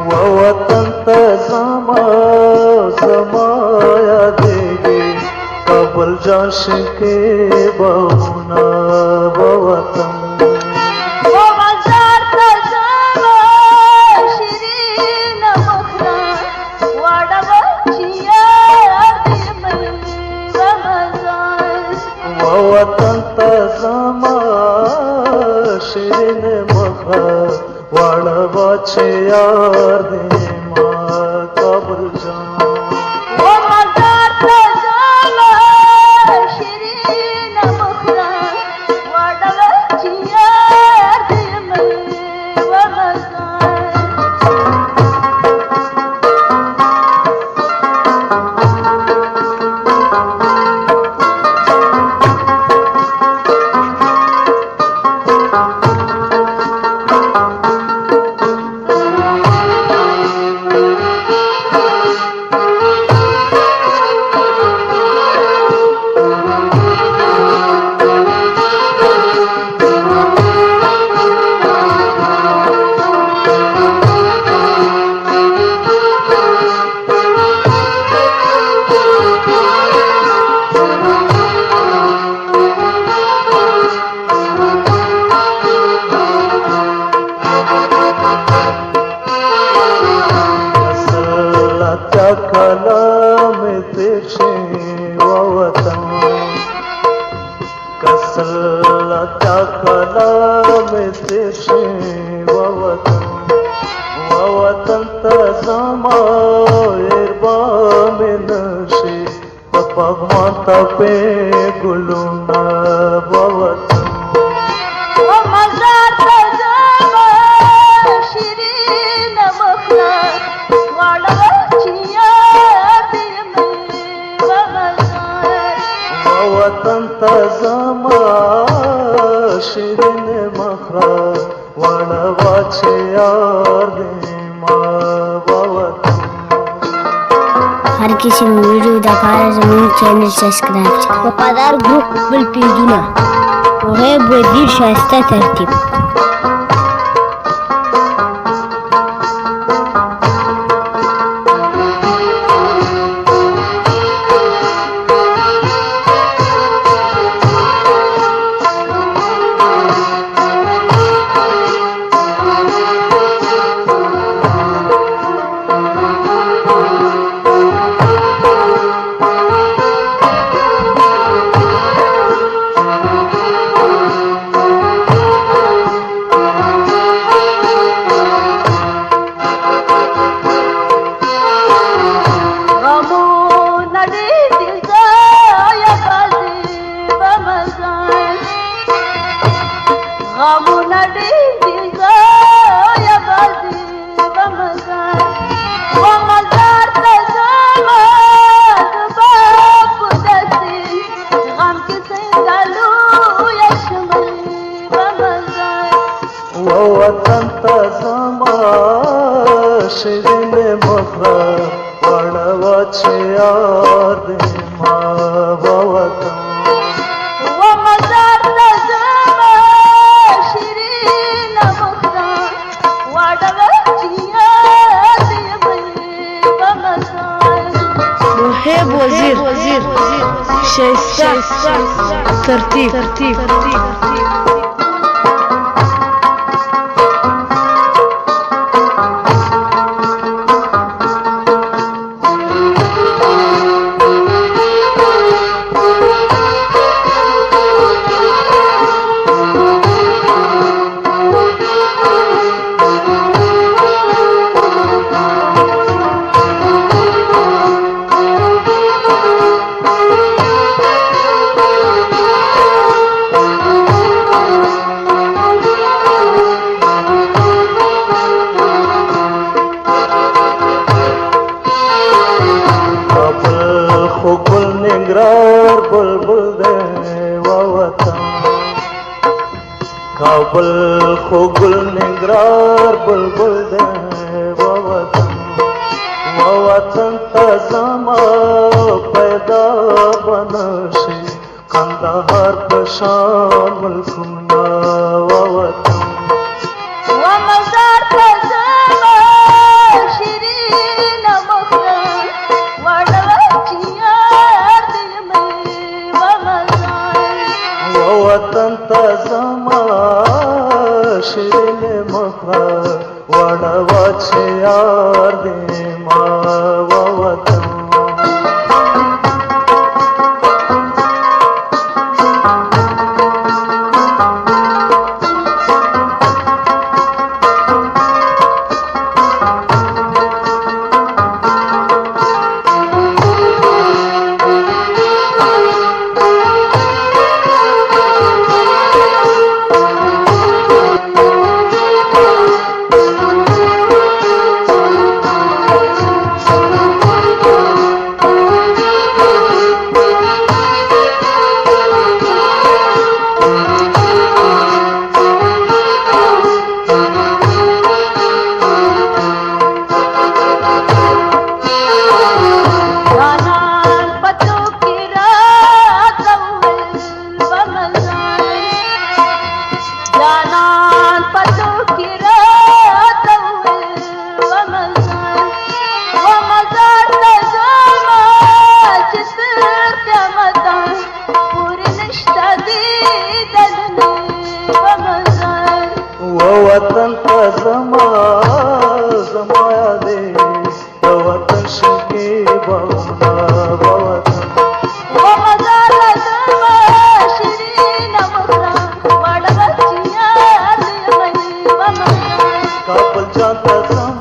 وطن ته زما یادېږي کابل جاشن کې بهونه وطن وطن ته زما شیرین مخه واړه چې یار دې ما کابل جان کلام تیرشی وطن کسل تا کلام تیرشی وطن تا زما اربام نشی پغمان تا پی گلونا وطن وطن ته زما شیرین مخه واړه چې یار دې ما وطن هر قسم ویډیو د لپاره زموږ چینل سبسکرایب کړئ وفادار ګروپ خپل پیجونه وغه بدیل شایسته ترتیب وطن ته زما شیرین مخه واړه چې یار دې ما وطن محب وزیر شایسته ترتیب کابل خو ګل نګرار بلبل دی وطن ته زما پیدا بنشي کندهار په شان ملکونه وطن ومزار ته زما वड़वा छे यार दे मावा वतन वतन का जमाया दे वतन शिके बहुना वतन वो मजार जमा शिरीन मुद्रा वडवचिया दिल मई वमन काबल जाता